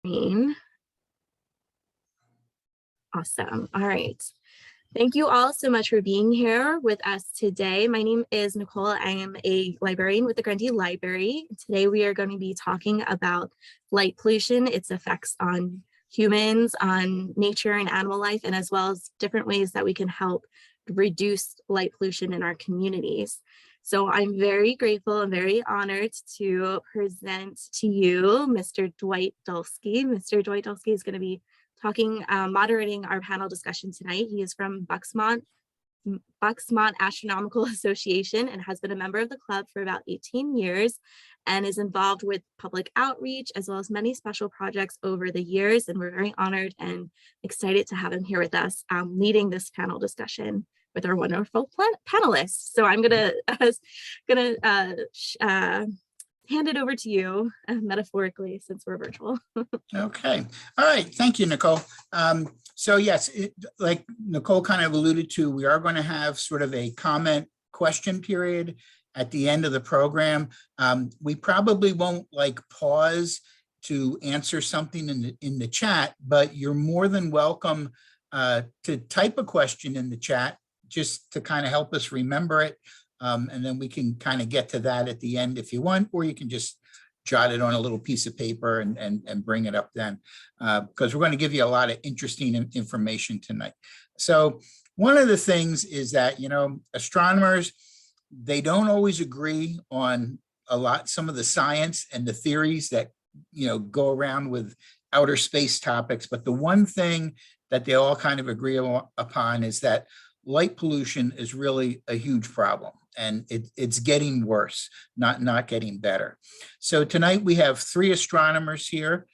screen. Awesome. All right. Thank you all so much for being here with us today. My name is Nicole. I am a librarian with the Grundy Library. Today we are going to be talking about light pollution, its effects on humans, on nature and animal life, and as well as different ways that we can help reduce light pollution in our communities. So I'm very grateful and very honored to present to you Mr. Dwight Dulski. Mr. Dwight Dulski is going to be moderating our panel discussion tonight. He is from Bucks-Mont Astronomical Association and has been a member of the club for about 18 years and is involved with public outreach as well as many special projects over the years. And we're very honored and excited to have him here with us leading this panel discussion with our wonderful panelists. So I'm gonna hand it over to you metaphorically since we're virtual. Okay. All right. Thank you, Nicole. So yes, like Nicole kind of alluded to, we are going to have sort of a comment question period at the end of the program. We probably won't like pause to answer something in the chat, but you're more than welcome to type a question in the chat just to kind of help us remember it. And then we can kind of get to that at the end if you want, or you can just jot it on a little piece of paper and bring it up then, because we're going to give you a lot of interesting information tonight. So one of the things is that, you know, astronomers, they don't always agree on some of the science and the theories that, you know, go around with outer space topics. But the one thing that they all kind of agree upon is that light pollution is really a huge problem, and it's getting worse, not getting better. So tonight we have 3 astronomers here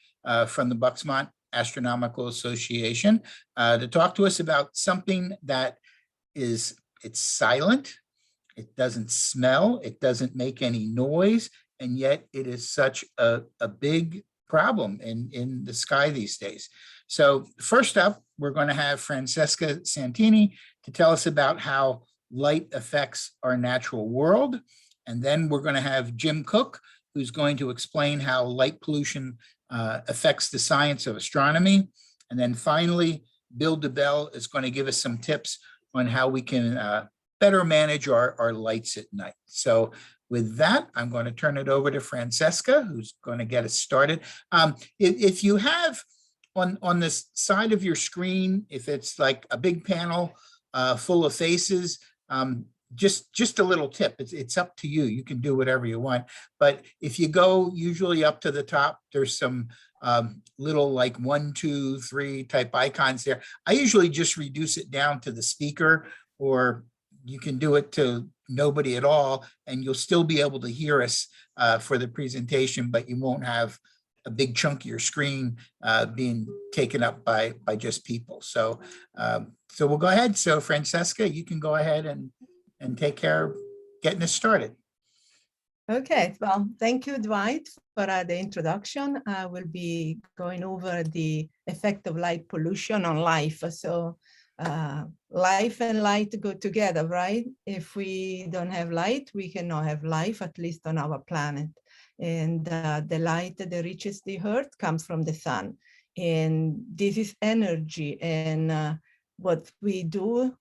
from the Bucks-Mont Astronomical Association to talk to us about something that it's silent, it doesn't smell, it doesn't make any noise, and yet it is such a big problem in the sky these days. So first up, we're going to have Francesca Santini to tell us about how light affects our natural world. And then we're going to have Jim Cook, who's going to explain how light pollution affects the science of astronomy. And then finally, Bill DeBell is going to give us some tips on how we can better manage our lights at night. So with that, I'm going to turn it over to Francesca, who's going to get us started. If you have on this side of your screen, if it's like a big panel full of faces, just a little tip, it's up to you. You can do whatever you want. But if you go usually up to the top, there's some little like 1, 2, 3 type icons there. I usually just reduce it down to the speaker, or you can do it to nobody at all, and you'll still be able to hear us for the presentation, but you won't have a big chunk of your screen being taken up by just people. So so we'll go ahead. So Francesca, you can go ahead and take care of getting us started. Okay, well, thank you, Dwight, for the introduction. I will be going over the effect of light pollution on life. So life and light go together, right? If we don't have light, we cannot have life, at least on our planet. And the light that reaches the earth comes from the sun. And this is energy. And what we do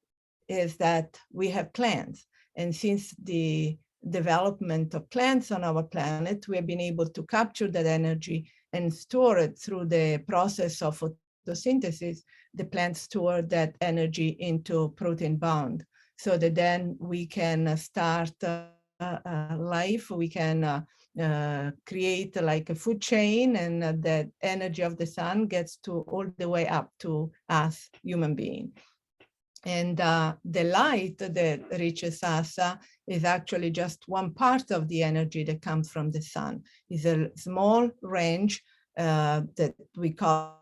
is that we have plants. And since the development of plants on our planet, we have been able to capture that energy and store it through the process of photosynthesis. The plants store that energy into protein bond, so that then we can start life. We can create like a food chain, and that energy of the sun gets to all the way up to us human beings. And the light that reaches us is actually just one part of the energy that comes from the sun. It's a small range that we call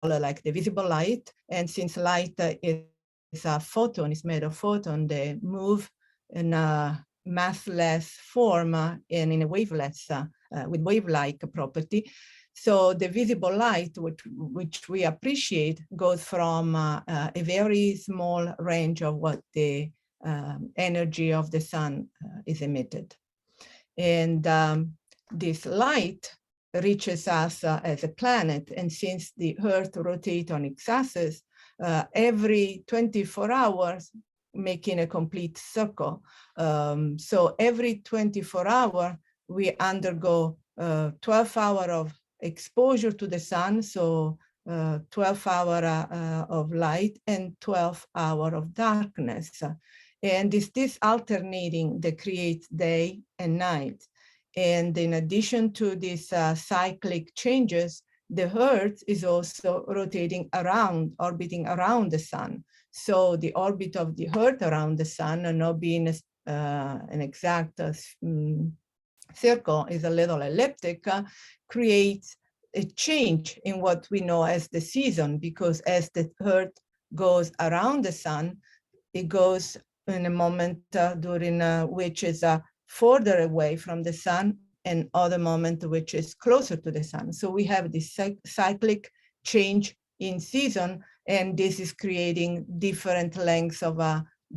like the visible light. And since light is a photon, it's made of photon, they move in a massless form and in a waveless, with wave-like property. So the visible light, which we appreciate, goes from a very small range of what the energy of the sun is emitted. And this light reaches us as a planet. And since the Earth rotates on its axis every 24 hours, making a complete circle. So every 24 hours, we undergo 12 hours of exposure to the sun, so 12 hours of light and 12 hours of darkness. And it's this alternating that creates day and night. And in addition to these cyclic changes, the Earth is also rotating around, orbiting around the sun. So the orbit of the Earth around the sun, and not being an exact circle, is a little elliptic, creates a change in what we know as the season, because as the Earth goes around the sun, it goes in a moment during which is further away from the sun, and other moment which is closer to the sun. So we have this cyclic change in season, and this is creating different lengths of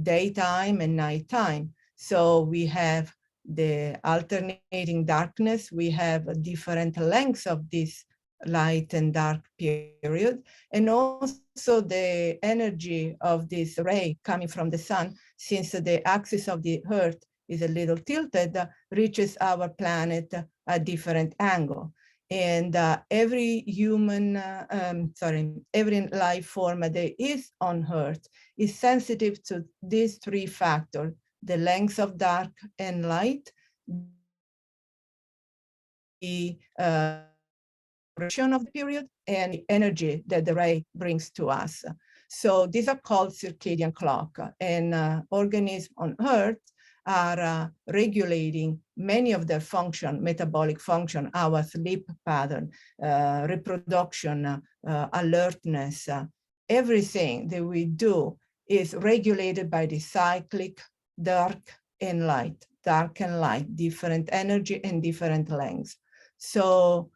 daytime and nighttime. So we have the alternating darkness, we have different lengths of this light and dark period, and also the energy of this ray coming from the sun, since the axis of the Earth is a little tilted, reaches our planet at different angle. And every human, every life form that is on Earth is sensitive to these three factors: the length of dark and light, the duration of the period, and the energy that the ray brings to us. So these are called circadian clock, and organisms on Earth are regulating many of their function, metabolic function, our sleep pattern, reproduction, alertness. Everything that we do is regulated by the cyclic dark and light, different energy and different lengths. So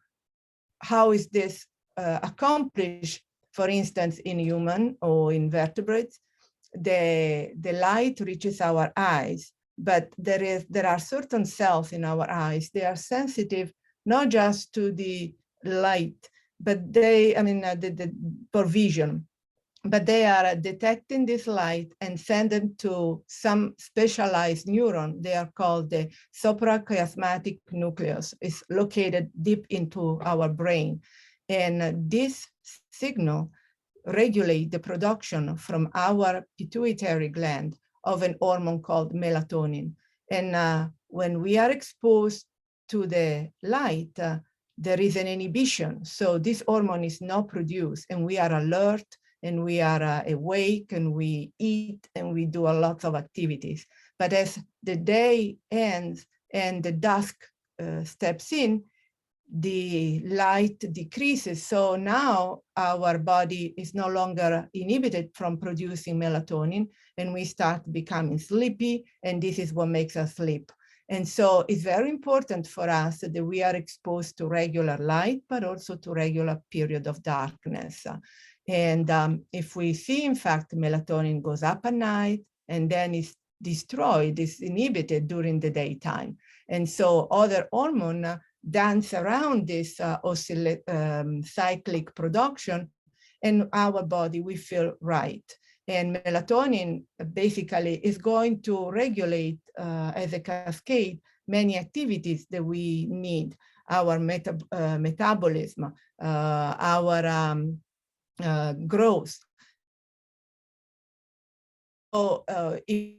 how is this accomplished? For instance, in human or in vertebrates, the light reaches our eyes, but there are certain cells in our eyes. They are sensitive not just to the light, but they, for vision, but they are detecting this light and send them to some specialized neuron. They are called the suprachiasmatic nucleus. It's located deep into our brain. And this signal regulates the production from our pituitary gland of an hormone called melatonin. And when we are exposed to the light, there is an inhibition. So this hormone is not produced, and we are alert, and we are awake, and we eat, and we do a lot of activities. But as the day ends and the dusk steps in, the light decreases. So now our body is no longer inhibited from producing melatonin, and we start becoming sleepy, and this is what makes us sleep. And so it's very important for us that we are exposed to regular light, but also to regular period of darkness. And if we see, in fact, melatonin goes up at night and then is destroyed, is inhibited during the daytime. And so other hormones dance around this cyclic production, and our body, we feel right. And melatonin basically is going to regulate as a cascade many activities that we need: our metabolism, our growth. So if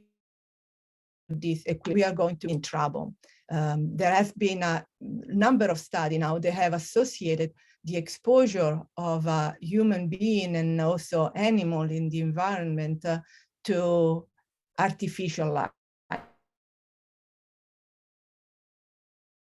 this, we are going to be in trouble. There has been a number of studies now that have associated the exposure of a human being and also animal in the environment to artificial light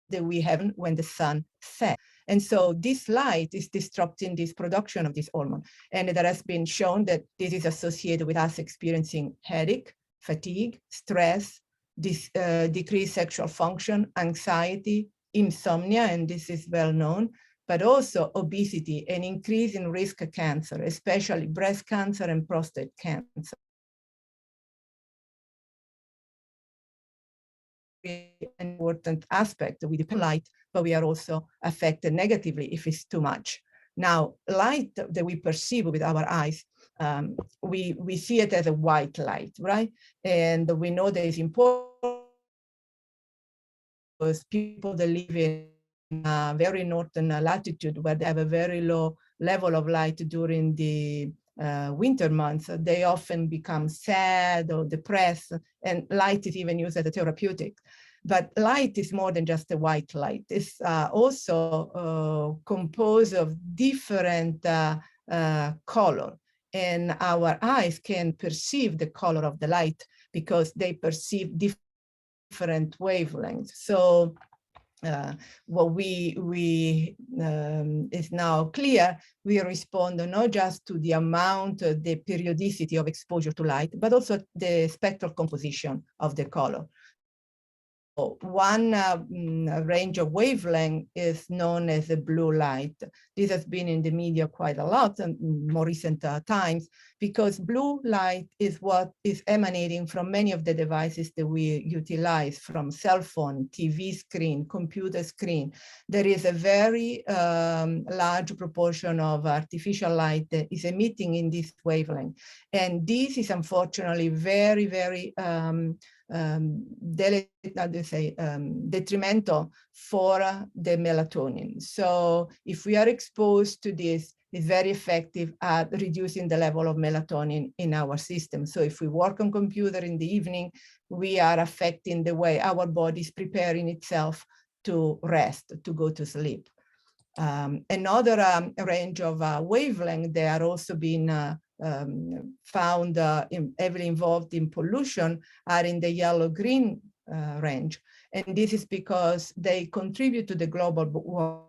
that we have when the sun sets. And so this light is disrupting this production of this hormone. And it has been shown that this is associated with us experiencing headache, fatigue, stress, decreased sexual function, anxiety, insomnia, and this is well known, but also obesity and increase in risk of cancer, especially breast cancer and prostate cancer. An important aspect. We depend on light, but we are also affected negatively if it's too much. Now, light that we perceive with our eyes, we see it as a white light, right? And we know that it's important because people that live in very northern latitude where they have a very low level of light during the winter months, they often become sad or depressed, and light is even used as a therapeutic. But light is more than just a white light. It's also composed of different color, and our eyes can perceive the color of the light because they perceive different wavelengths. So what is now clear, we respond not just to the amount, the periodicity of exposure to light, but also the spectral composition of the color. One range of wavelength is known as the blue light. This has been in the media quite a lot in more recent times, because blue light is what is emanating from many of the devices that we utilize, from cell phone, TV screen, computer screen. There is a very large proportion of artificial light that is emitting in this wavelength. And this is unfortunately very, very detrimental for the melatonin. So if we are exposed to this, it's very effective at reducing the level of melatonin in our system. So if we work on computer in the evening, we are affecting the way our body is preparing itself to rest, to go to sleep. Another range of wavelength, they are also being found heavily involved in pollution, are in the yellow-green range. And this is because they contribute to the global warming.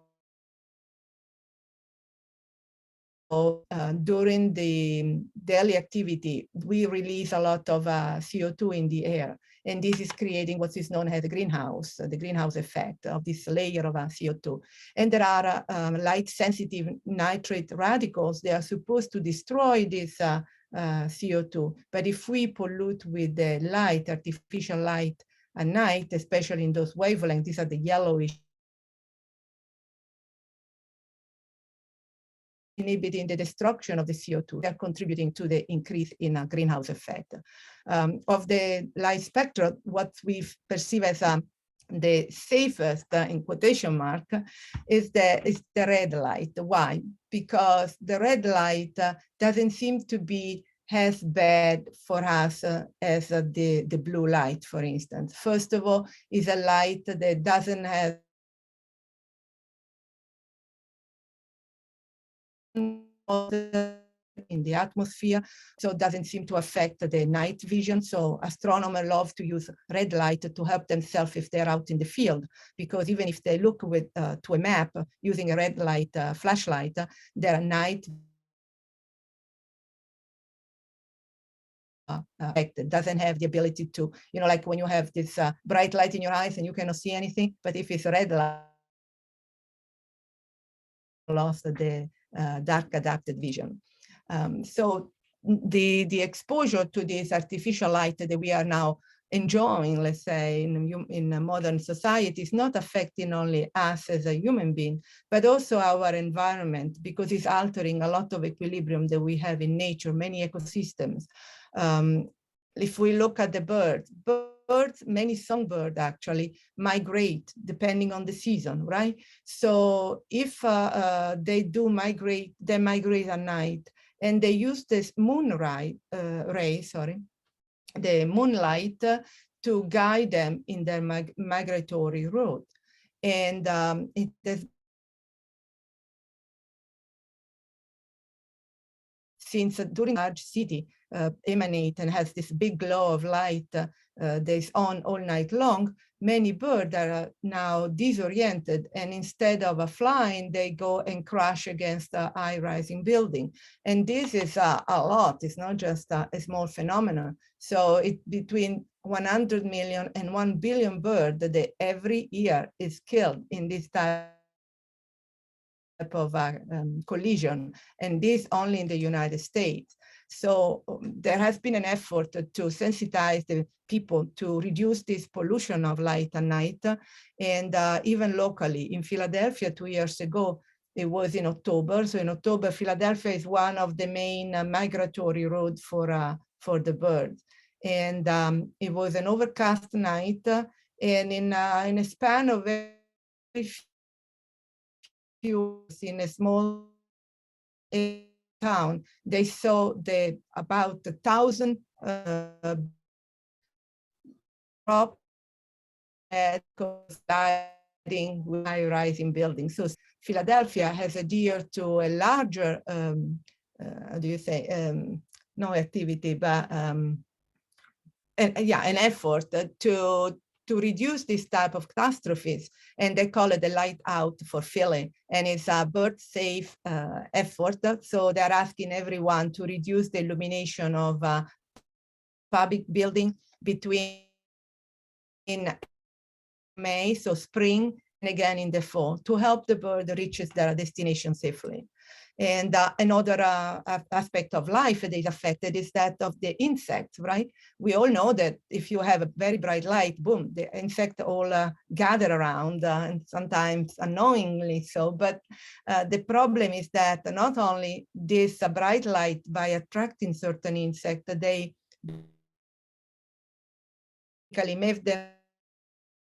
During the daily activity, we release a lot of CO2 in the air, and this is creating what is known as the greenhouse effect of this layer of CO2. And there are light-sensitive nitrate radicals. They are supposed to destroy this CO2, but if we pollute with the light, artificial light at night, especially in those wavelengths, these are the yellowish, inhibiting the destruction of the CO2. They're contributing to the increase in a greenhouse effect. Of the light spectrum, what we perceive as the safest, in quotation mark, is the red light. Why? Because the red light doesn't seem to be as bad for us as the blue light, for instance. First of all, is a light that doesn't have in the atmosphere, so it doesn't seem to affect the night vision. So astronomers love to use red light to help themselves if they're out in the field, because even if they look with to a map using a red light flashlight, their night it doesn't have the ability to, you know, like when you have this bright light in your eyes and you cannot see anything, but if it's red light, lost the dark adapted vision. So the exposure to this artificial light that we are now enjoying, let's say, in modern society, is not affecting only us as a human being, but also our environment, because it's altering a lot of equilibrium that we have in nature, many ecosystems. If we look at the birds, many songbirds actually migrate depending on the season, right? So if they do migrate, they migrate at night, and they use this the moonlight to guide them in their migratory route. And it has, since during large city emanate and has this big glow of light that's on all night long, many birds are now disoriented, and instead of flying, they go and crash against a high-rising building. And this is a lot. It's not just a small phenomenon. So it between 100 million and 1 billion birds that every year is killed in this type of collision, and this only in the United States. So there has been an effort to sensitize the people to reduce this pollution of light at night. And even locally in Philadelphia 2 years ago, it was in October. So in October, Philadelphia is one of the main migratory roads for the birds. And it was an overcast night. And in a span of very few, in a small town, they saw about 1,000 crop colliding with high-rising buildings. So Philadelphia has adhered to a larger, how do you say, no activity, but an effort to reduce this type of catastrophes, and they call it the light out for Philly, and it's a bird safe effort. So they're asking everyone to reduce the illumination of public building between May, so spring, and again in the fall, to help the bird reaches their destination safely. And another aspect of life that is affected is that of the insects, right? We all know that if you have a very bright light, boom, the insects all gather around, and sometimes unknowingly so. But the problem is that not only this bright light, by attracting certain insects, they make them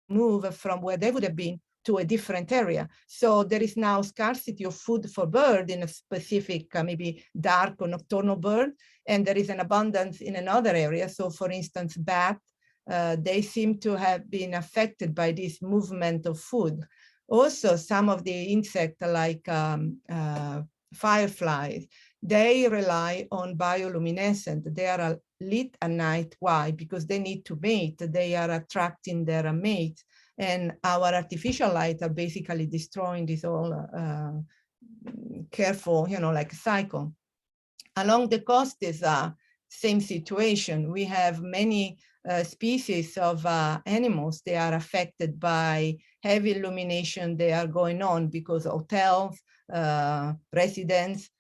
move from where they would have been to a different area. So there is now scarcity of food for bird in a specific, maybe dark or nocturnal bird, and there is an abundance in another area. So for instance, bat, they seem to have been affected by this movement of food. Also, some of the insects like fireflies, they rely on bioluminescent. They are lit at night. Why? Because they need to mate. They are attracting their mates. And our artificial light are basically destroying this whole careful, like cycle. Along the coast is same situation. We have many species of animals. They are affected by heavy illumination. They are going on because hotels, residents.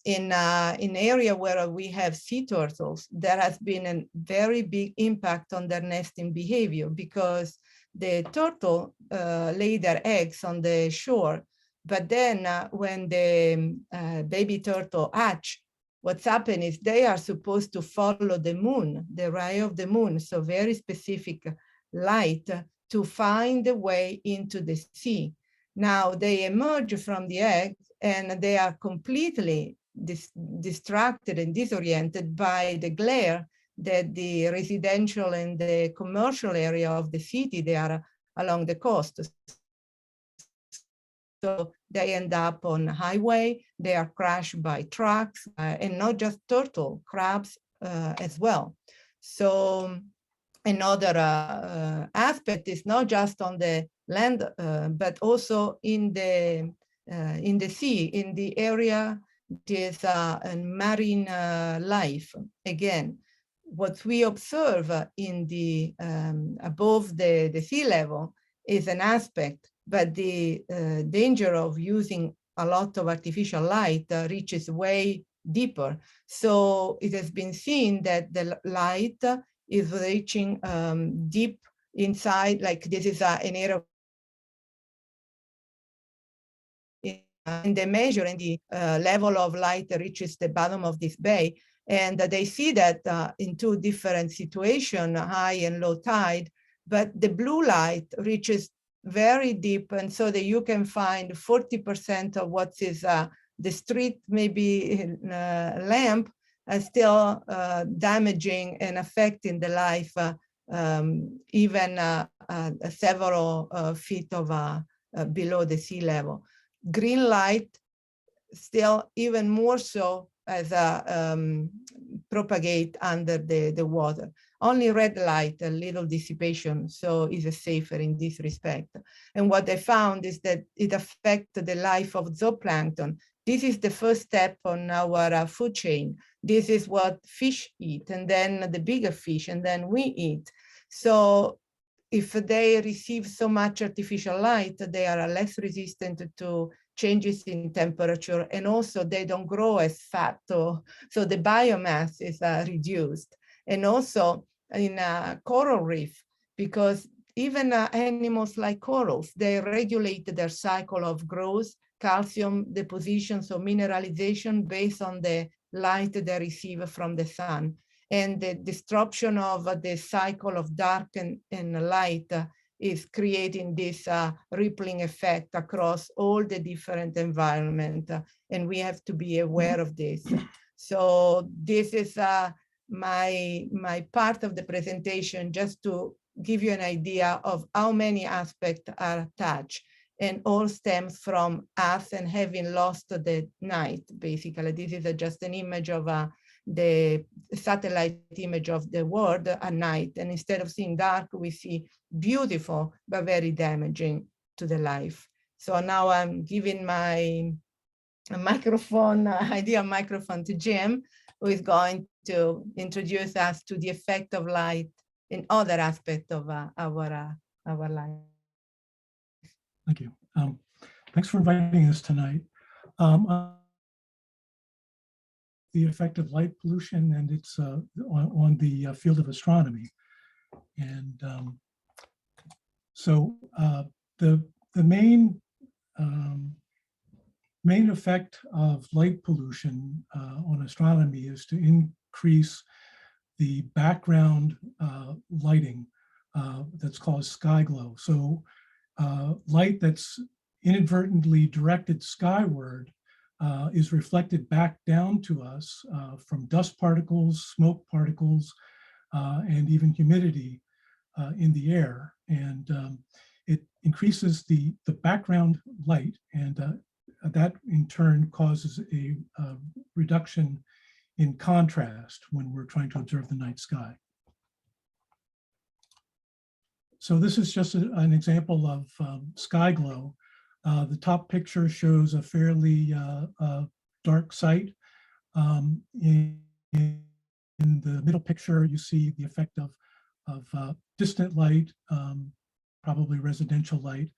In an area where we have sea turtles, there has been a very big impact on their nesting behavior, because the turtle lay their eggs on the shore, but then when the baby turtle hatch, what's happened is they are supposed to follow the moon, the ray of the moon, so very specific light, to find the way into the sea. Now they emerge from the egg and they are completely distracted and disoriented by the glare that the residential and the commercial area of the city, they are along the coast. So they end up on highway, they are crashed by trucks, and not just turtle, crabs as well. So another aspect is not just on the land, but also in the sea, in the area. There's marine life. Again, what we observe in the above the sea level is an aspect, but the danger of using a lot of artificial light reaches way deeper. So it has been seen that the light is reaching deep inside, like this is an area and they measure, and the level of light reaches the bottom of this bay. And they see that in two different situations, high and low tide, but the blue light reaches very deep. And so that you can find 40% of what is the street, maybe lamp, still damaging and affecting the life, even several feet of below the sea level. Green light still even more so as propagate under the water. Only red light, a little dissipation, so is safer in this respect. And what they found is that it affects the life of zooplankton. This is the first step on our food chain. This is what fish eat, and then the bigger fish, and then we eat. So if they receive so much artificial light, they are less resistant to changes in temperature, and also they don't grow as fat, so the biomass is reduced. And also in a coral reef, because even animals like corals, they regulate their cycle of growth, calcium deposition, so mineralization based on the light they receive from the sun. And the disruption of the cycle of dark and light is creating this rippling effect across all the different environment, and we have to be aware of this. So this is my part of the presentation, just to give you an idea of how many aspects are attached, and all stems from us and having lost the night, basically. This is just an image of the satellite image of the world at night. And instead of seeing dark, we see beautiful, but very damaging to the life. So now I'm giving my microphone to Jim, who is going to introduce us to the effect of light in other aspects of our life. Thank you. Thanks for inviting us tonight. The effect of light pollution and its on the field of astronomy. And so the main effect of light pollution on astronomy is to increase the background lighting that's called sky glow. So light that's inadvertently directed skyward is reflected back down to us from dust particles, smoke particles, and even humidity in the air. And it increases the background light, and that in turn causes a reduction in contrast when we're trying to observe the night sky. So this is just an example of sky glow. The top picture shows a fairly dark site. In the middle picture, you see the effect of distant light, probably residential light.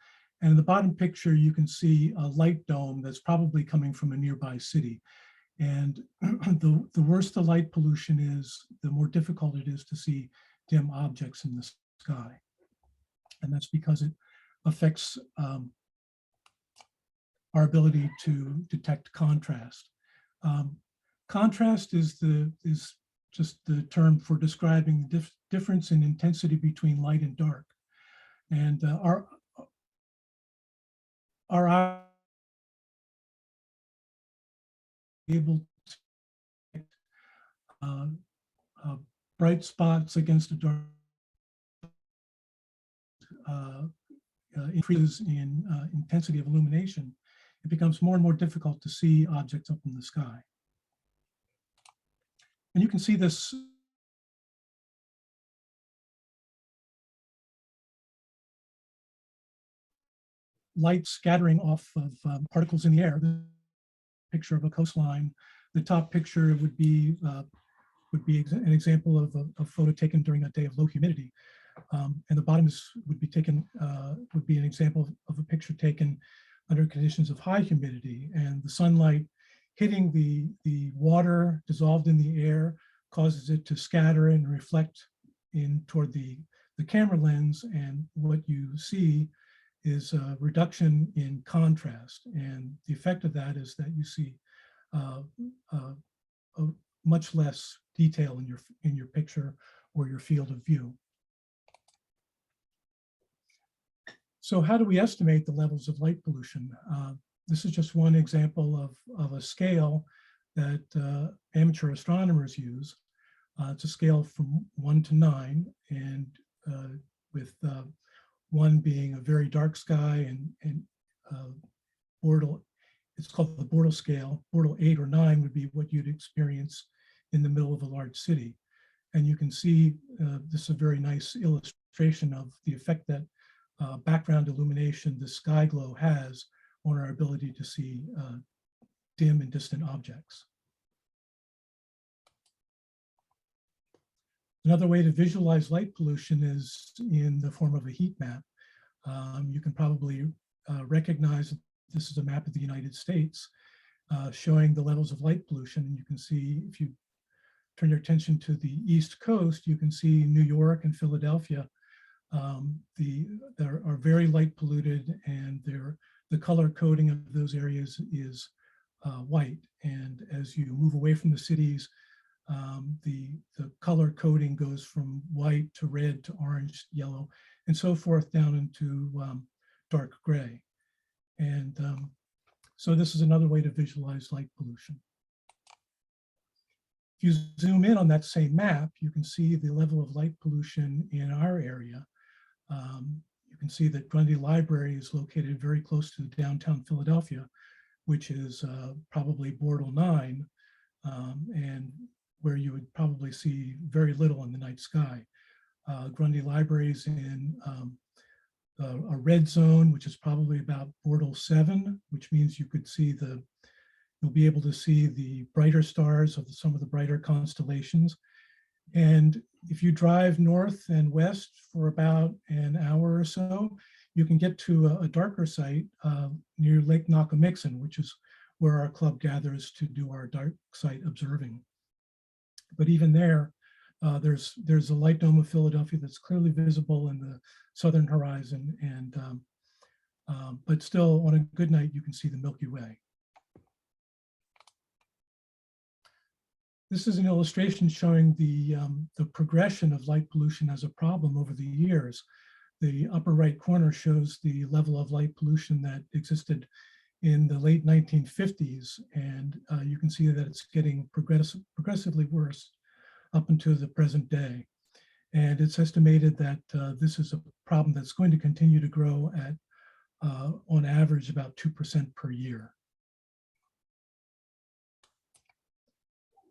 And in the bottom picture, you can see a light dome that's probably coming from a nearby city. And the worse the light pollution is, the more difficult it is to see dim objects in the sky. And that's because it affects our ability to detect contrast. Contrast is just the term for describing the difference in intensity between light and dark. And our eye is able to detect bright spots against a dark increases in intensity of illumination, it becomes more and more difficult to see objects up in the sky. And you can see this light scattering off of particles in the air. The picture of a coastline. The top picture would be an example of a photo taken during a day of low humidity. And the bottom would be an example of a picture taken under conditions of high humidity, and the sunlight hitting the water dissolved in the air causes it to scatter and reflect in toward the camera lens, and what you see is a reduction in contrast. And the effect of that is that you see much less detail in your picture or your field of view. So how do we estimate the levels of light pollution? This is just one example of a scale that amateur astronomers use. It's a scale from 1 to 9, and with 1 being a very dark sky and Bortle, it's called the Bortle scale. Bortle 8 or 9 would be what you'd experience in the middle of a large city. And you can see this is a very nice illustration of the effect that background illumination, the sky glow, has on our ability to see dim and distant objects. Another way to visualize light pollution is in the form of a heat map. You can probably recognize this is a map of the United States showing the levels of light pollution. And you can see, if you turn your attention to the East Coast, you can see New York and Philadelphia. They are very light polluted, and the color coding of those areas is white. And as you move away from the cities, the color coding goes from white to red to orange, yellow, and so forth down into dark gray. And so this is another way to visualize light pollution. If you zoom in on that same map, you can see the level of light pollution in our area. You can see that Grundy Library is located very close to downtown Philadelphia, which is probably Bortle 9, and where you would probably see very little in the night sky. Grundy Library is in a red zone, which is probably about Bortle 7, which means you could see you'll be able to see the brighter stars of some of the brighter constellations. And if you drive north and west for about an hour or so, you can get to a darker site near Lake Nakamixon, which is where our club gathers to do our dark site observing. But even there, there's a light dome of Philadelphia that's clearly visible in the southern horizon, and but still on a good night, you can see the Milky Way. This is an illustration showing the progression of light pollution as a problem over the years. The upper right corner shows the level of light pollution that existed in the late 1950s, and you can see that it's getting progressively worse up until the present day. And it's estimated that this is a problem that's going to continue to grow at, on average, about 2% per year.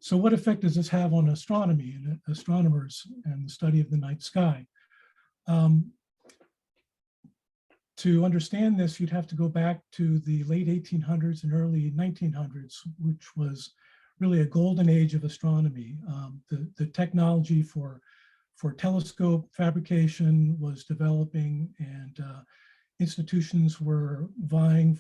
So what effect does this have on astronomy and astronomers and the study of the night sky? To understand this, you'd have to go back to the late 1800s and early 1900s, which was really a golden age of astronomy. The technology for telescope fabrication was developing, and institutions were vying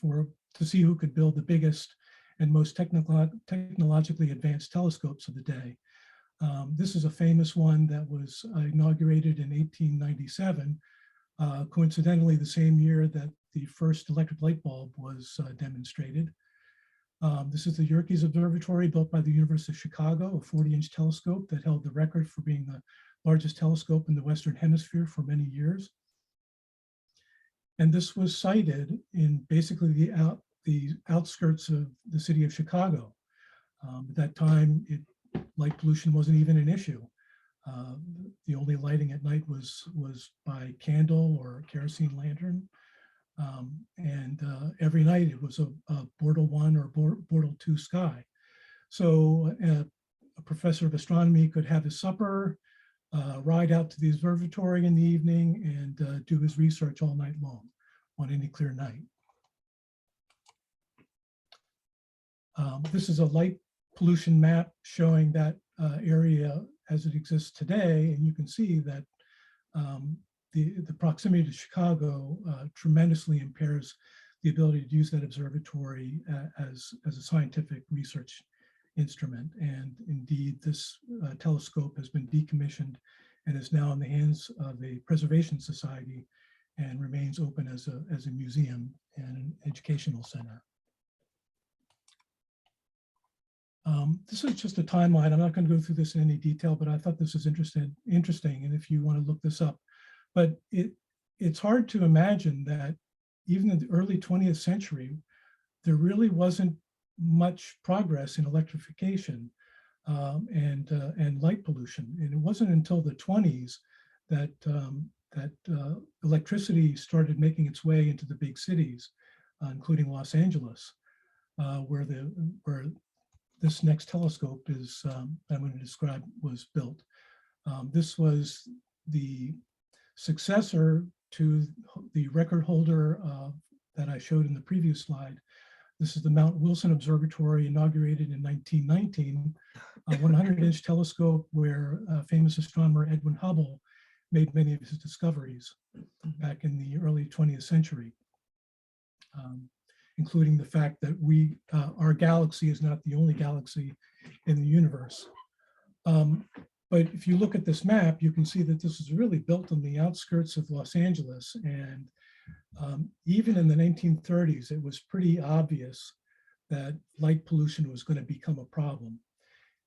to see who could build the biggest and most technologically advanced telescopes of the day. This is a famous one that was inaugurated in 1897, coincidentally the same year that the first electric light bulb was demonstrated. This is the Yerkes Observatory, built by the University of Chicago, a 40-inch telescope that held the record for being the largest telescope in the Western Hemisphere for many years. And this was sited in basically the outskirts of the city of Chicago. At that time, light pollution wasn't even an issue. The only lighting at night was by candle or kerosene lantern. And every night it was a Bortle 1 or Bortle 2 sky. So a professor of astronomy could have his supper, ride out to the observatory in the evening, and do his research all night long on any clear night. This is a light pollution map showing that area as it exists today, and you can see that the proximity to Chicago tremendously impairs the ability to use that observatory as a scientific research instrument. And indeed, this telescope has been decommissioned and is now in the hands of a preservation society and remains open as a museum and an educational center. This is just a timeline. I'm not going to go through this in any detail, but I thought this was interesting. And if you want to look this up, but it's hard to imagine that even in the early 20th century, there really wasn't much progress in electrification and light pollution. And it wasn't until the 20s that electricity started making its way into the big cities, including Los Angeles, where this next telescope is, I'm going to describe, was built. This was the successor to the record holder that I showed in the previous slide. This is the Mount Wilson Observatory, inaugurated in 1919, a 100-inch telescope where famous astronomer Edwin Hubble made many of his discoveries back in the early 20th century. including the fact that our galaxy is not the only galaxy in the universe. But if you look at this map, you can see that this is really built on the outskirts of Los Angeles. And even in the 1930s, it was pretty obvious that light pollution was going to become a problem.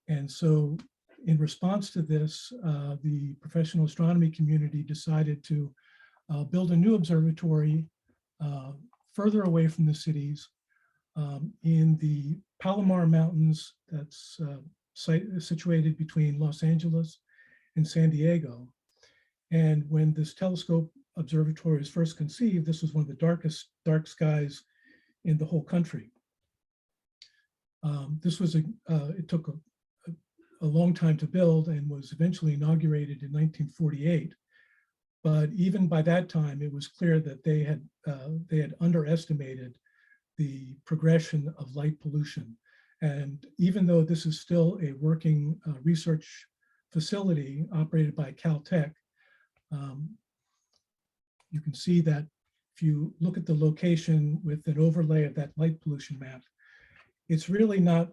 And so in response to this, the professional astronomy community decided to build a new observatory further away from the cities in the Palomar Mountains, that's situated between Los Angeles and San Diego. And when this telescope observatory was first conceived, this was one of the darkest dark skies in the whole country. It took a long time to build and was eventually inaugurated in 1948. But even by that time, it was clear that they had underestimated the progression of light pollution. And even though this is still a working research facility operated by Caltech, you can see that if you look at the location with an overlay of that light pollution map, it's really not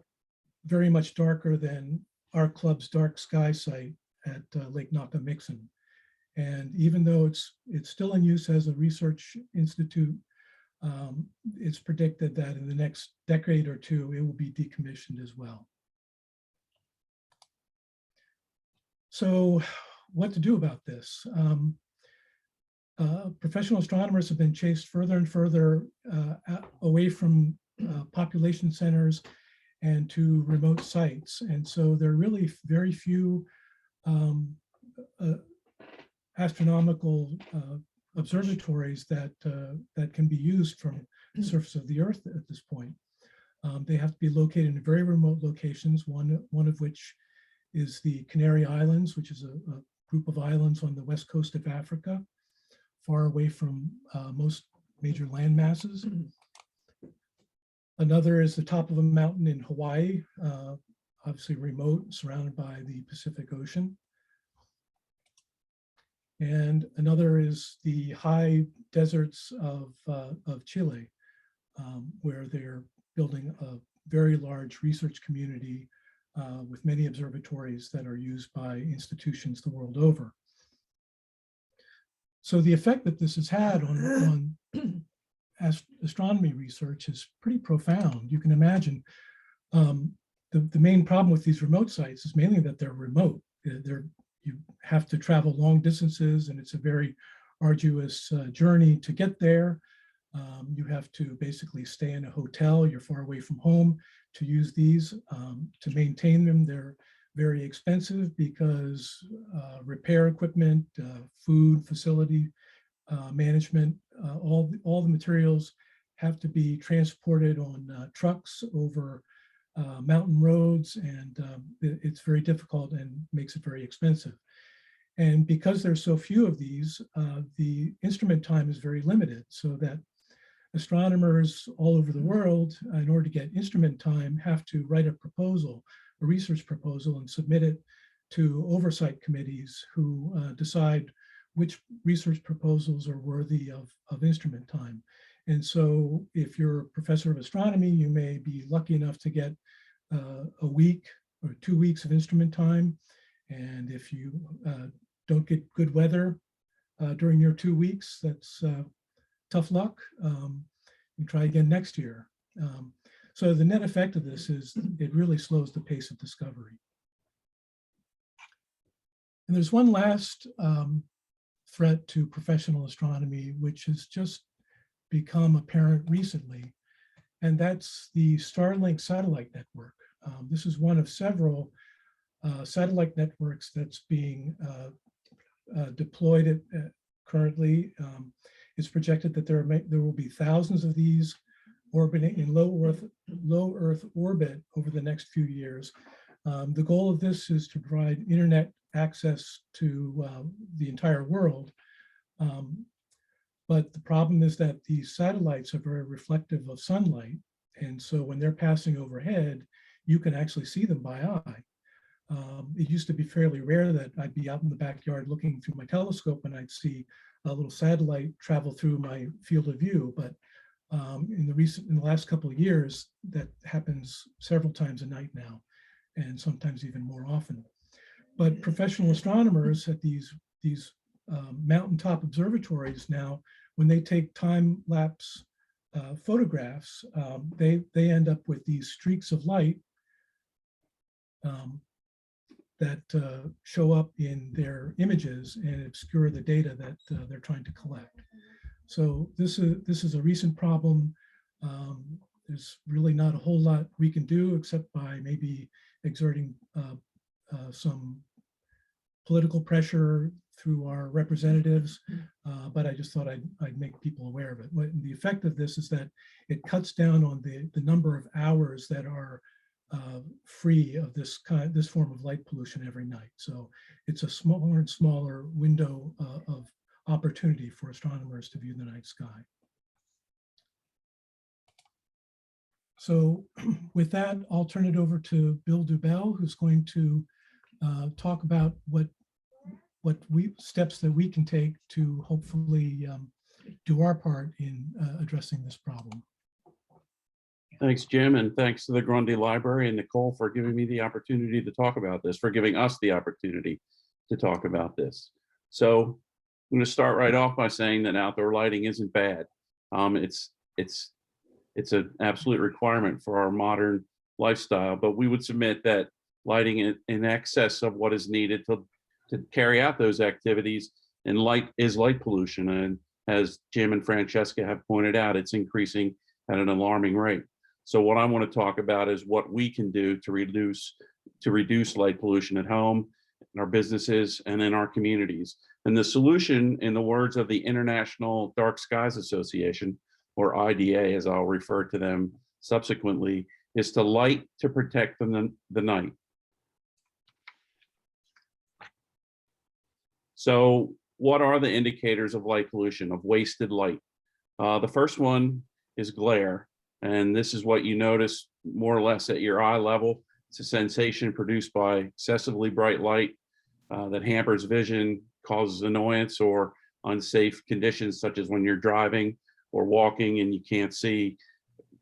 very much darker than our club's dark sky site at Lake Nakamixon. And even though it's still in use as a research institute, it's predicted that in the next decade or two, it will be decommissioned as well. So what to do about this? Professional astronomers have been chased further and further away from population centers and to remote sites. And so there are really very few astronomical observatories that can be used from the surface of the Earth at this point. They have to be located in very remote locations, one of which is the Canary Islands, which is a group of islands on the west coast of Africa, far away from most major land masses. Another is the top of a mountain in Hawaii, obviously remote, surrounded by the Pacific Ocean. And another is the high deserts of Chile, where they're building a very large research community with many observatories that are used by institutions the world over. So the effect that this has had on astronomy research is pretty profound. You can imagine the main problem with these remote sites is mainly that they're remote. You have to travel long distances, and it's a very arduous journey to get there. You have to basically stay in a hotel. You're far away from home to use these. To maintain them, they're very expensive because repair equipment, food, facility management, all the materials have to be transported on trucks over mountain roads, and it's very difficult and makes it very expensive. And because there's so few of these, the instrument time is very limited, so that astronomers all over the world, in order to get instrument time, have to write a proposal, a research proposal, and submit it to oversight committees who decide which research proposals are worthy of instrument time. And so if you're a professor of astronomy, you may be lucky enough to get a week or 2 weeks of instrument time. And if you don't get good weather during your 2 weeks, that's tough luck. You try again next year. So the net effect of this is it really slows the pace of discovery. And there's one last threat to professional astronomy, which has just become apparent recently, and that's the Starlink satellite network. This is one of several satellite networks that's being deployed currently. It's projected that there will be thousands of these orbiting in low Earth orbit over the next few years. The goal of this is to provide internet access to the entire world. But the problem is that these satellites are very reflective of sunlight. And so when they're passing overhead, you can actually see them by eye. It used to be fairly rare that I'd be out in the backyard looking through my telescope and I'd see a little satellite travel through my field of view. But in the last couple of years, that happens several times a night now, and sometimes even more often. But professional astronomers at these mountaintop observatories now, when they take time-lapse photographs, they end up with these streaks of light that show up in their images and obscure the data that they're trying to collect. So this is a recent problem. There's really not a whole lot we can do except by maybe exerting some political pressure through our representatives, but I just thought I'd make people aware of it. The effect of this is that it cuts down on the number of hours that are free of this form of light pollution every night. So it's a smaller and smaller window of opportunity for astronomers to view the night sky. So with that, I'll turn it over to Bill Dubell, who's going to talk about what steps that we can take to hopefully do our part in addressing this problem. Thanks, Jim, and thanks to the Grundy Library and Nicole for giving me the opportunity to talk about this, for giving us the opportunity to talk about this. So I'm going to start right off by saying that outdoor lighting isn't bad. It's an absolute requirement for our modern lifestyle, but we would submit that lighting in excess of what is needed to carry out those activities and light pollution. And as Jim and Francesca have pointed out, it's increasing at an alarming rate. So what I want to talk about is what we can do to reduce light pollution at home, in our businesses, and in our communities. And the solution, in the words of the International Dark Skies Association, or IDA, as I'll refer to them subsequently, is to light to protect the night. So what are the indicators of light pollution, of wasted light? The first one is glare. And this is what you notice more or less at your eye level. It's a sensation produced by excessively bright light that hampers vision, causes annoyance or unsafe conditions, such as when you're driving or walking and you can't see,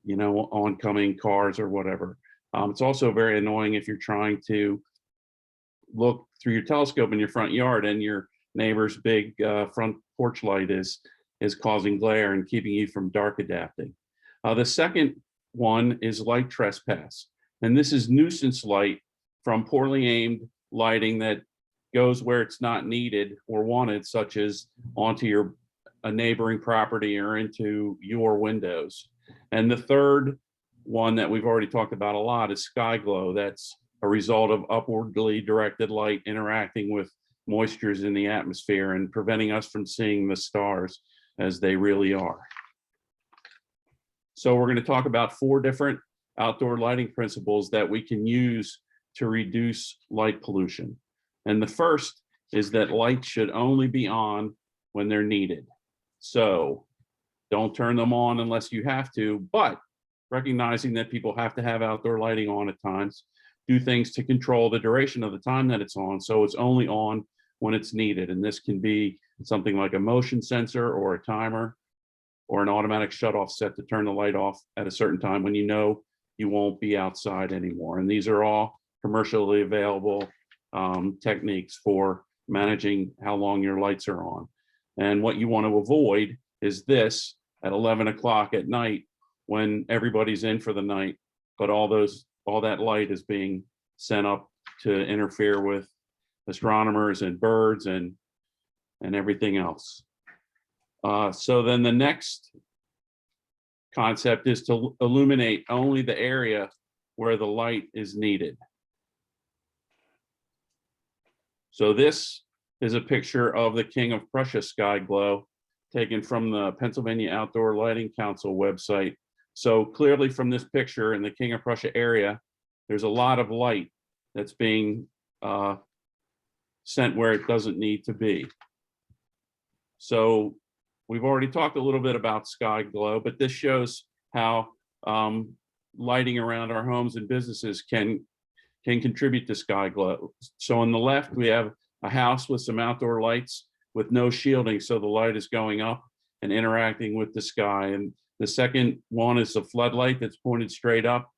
oncoming cars or whatever. It's also very annoying if you're trying to look through your telescope in your front yard and your neighbor's big front porch light is causing glare and keeping you from dark adapting. The second one is light trespass. And this is nuisance light from poorly aimed lighting that goes where it's not needed or wanted, such as onto a neighboring property or into your windows. And the third one that we've already talked about a lot is sky glow. That's a result of upwardly directed light interacting with moistures in the atmosphere and preventing us from seeing the stars as they really are. So we're going to talk about 4 different outdoor lighting principles that we can use to reduce light pollution. And the first is that lights should only be on when they're needed. So don't turn them on unless you have to, but recognizing that people have to have outdoor lighting on at times, do things to control the duration of the time that it's on, so it's only on when it's needed. And this can be something like a motion sensor or a timer or an automatic shutoff set to turn the light off at a certain time when you know you won't be outside anymore. And these are all commercially available techniques for managing how long your lights are on. And what you want to avoid is this at 11 o'clock at night when everybody's in for the night, but all that light is being sent up to interfere with astronomers and birds and everything else. So then the next concept is to illuminate only the area where the light is needed. So this is a picture of the King of Prussia sky glow taken from the Pennsylvania Outdoor Lighting Council website. So clearly from this picture in the King of Prussia area, there's a lot of light that's being sent where it doesn't need to be. So we've already talked a little bit about sky glow, but this shows how lighting around our homes and businesses can contribute to sky glow. So on the left, we have a house with some outdoor lights with no shielding, so the light is going up and interacting with the sky. And The second one is a floodlight that's pointed straight up.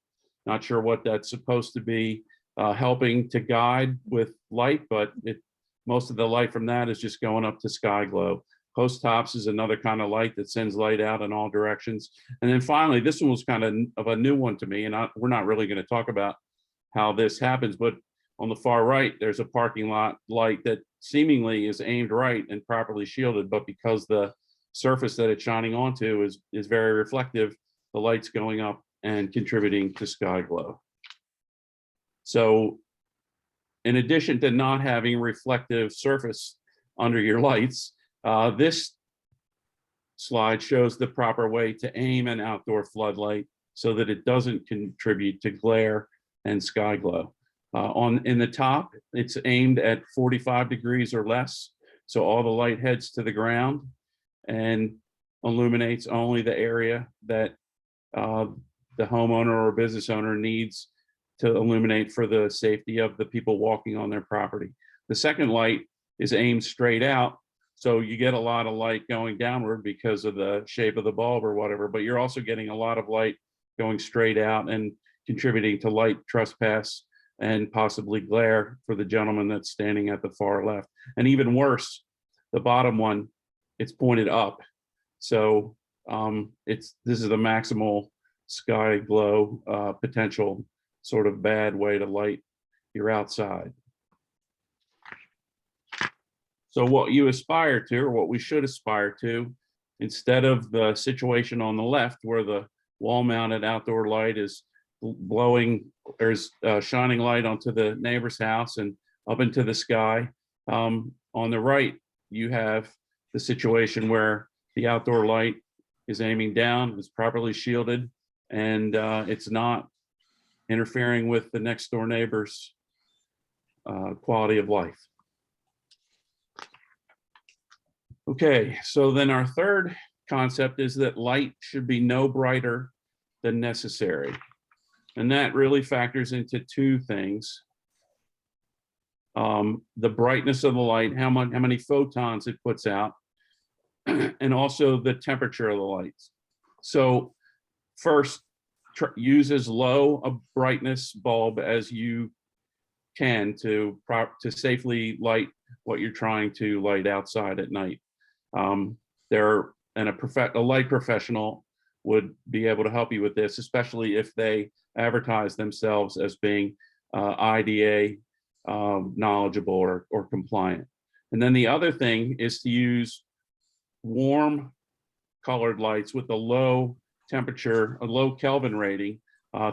Not sure what that's supposed to be helping to guide with light, but most of the light from that is just going up to sky glow. Post tops is another kind of light that sends light out in all directions. And then finally, this one was kind of a new one to me, and we're not really going to talk about how this happens, but on the far right, there's a parking lot light that seemingly is aimed right and properly shielded, but because the surface that it's shining onto is very reflective, the light's going up and contributing to sky glow. So in addition to not having reflective surface under your lights, this slide shows the proper way to aim an outdoor floodlight so that it doesn't contribute to glare and sky glow. In the top, it's aimed at 45 degrees or less, so all the light heads to the ground and illuminates only the area that the homeowner or business owner needs to illuminate for the safety of the people walking on their property. The second light is aimed straight out, so you get a lot of light going downward because of the shape of the bulb or whatever, but you're also getting a lot of light going straight out and contributing to light trespass and possibly glare for the gentleman that's standing at the far left. And even worse, the bottom one, it's pointed up. So this is the maximal sky glow potential, sort of bad way to light your outside. So what you aspire to, or what we should aspire to, instead of the situation on the left where the wall-mounted outdoor light is blowing, there's shining light onto the neighbor's house and up into the sky. On the right, you have the situation where the outdoor light is aiming down, it's properly shielded, and it's not interfering with the next door neighbor's quality of life. Okay, so then our third concept is that light should be no brighter than necessary. And that really factors into two things. The brightness of the light, how many photons it puts out, and also the temperature of the lights. So first, use as low a brightness bulb as you can to safely light what you're trying to light outside at night. A light professional would be able to help you with this, especially if they advertise themselves as being IDA knowledgeable or compliant. And then the other thing is to use warm colored lights with a low temperature, a low Kelvin rating,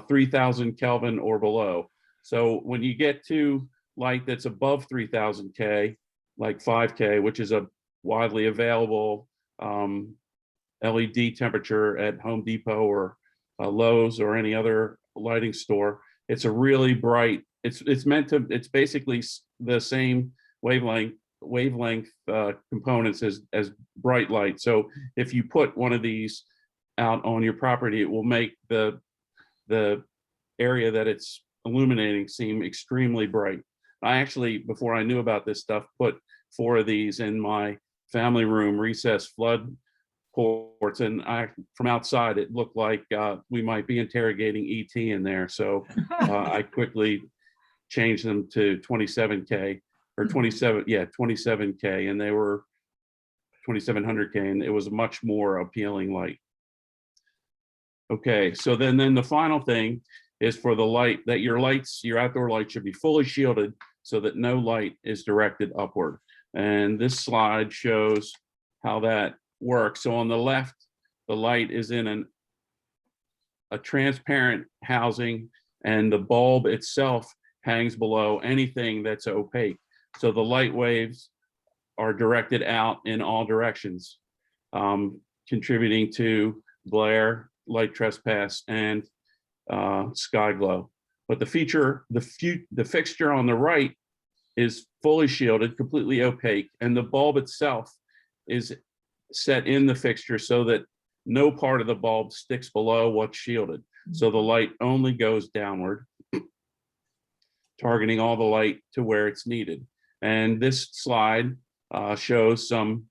3000 Kelvin or below. So when you get to light that's above 3000 K, like 5K, which is a widely available LED temperature at Home Depot or Lowe's or any other lighting store, it's a really bright, it's basically the same wavelength components as bright light. So if you put one of these out on your property, it will make the area that it's illuminating seem extremely bright. I actually, before I knew about this stuff, put 4 of these in my family room recessed flood ports, and from outside it looked like we might be interrogating ET in there. So I quickly changed them to 27K or 27K, and they were 2700K, and it was a much more appealing light. Okay, so then the final thing is for the light that your outdoor light should be fully shielded so that no light is directed upward. And this slide shows how that works. So on the left, the light is in a transparent housing, and the bulb itself hangs below anything that's opaque. So the light waves are directed out in all directions, contributing to glare, light trespass, and sky glow. But the fixture on the right is fully shielded, completely opaque, and the bulb itself is set in the fixture so that no part of the bulb sticks below what's shielded. So the light only goes downward, targeting all the light to where it's needed. And this slide shows some,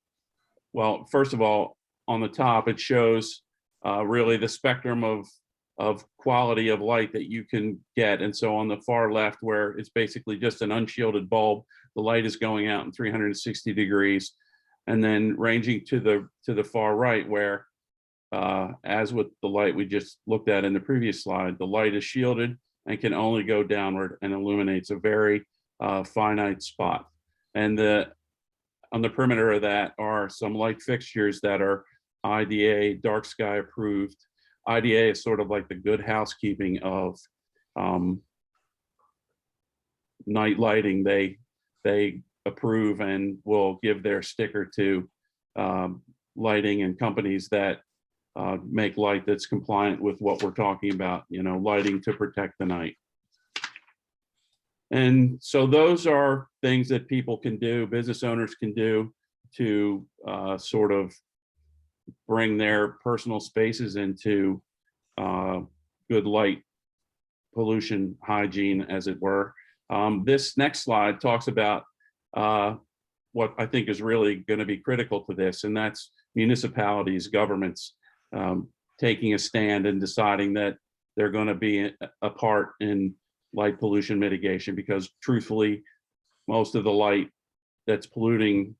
well, first of all, on the top, it shows really the spectrum of quality of light that you can get. And so on the far left, where it's basically just an unshielded bulb, the light is going out in 360 degrees. And then ranging to the far right, where as with the light we just looked at in the previous slide, the light is shielded and can only go downward and illuminates a very finite spot. And on the perimeter of that are some light fixtures that are IDA dark sky approved. IDA is sort of like the good housekeeping of night lighting. They approve and will give their sticker to lighting and companies that make light that's compliant with what we're talking about, you know, lighting to protect the night. And so those are things that people can do, business owners can do to sort of bring their personal spaces into good light pollution hygiene, as it were. This next slide talks about what I think is really going to be critical to this, and that's municipalities, governments taking a stand and deciding that they're going to be a part in light pollution mitigation, because truthfully, most of the light that's polluting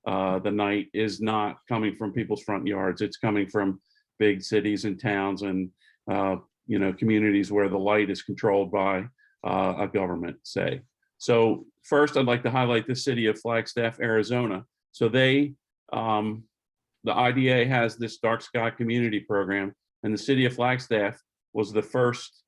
the night is not coming from people's front yards. It's coming from big cities and towns and you know, communities where the light is controlled by a government, say. So first, I'd like to highlight the city of Flagstaff, Arizona. So they, the IDA has this dark sky community program, and the city of Flagstaff was the first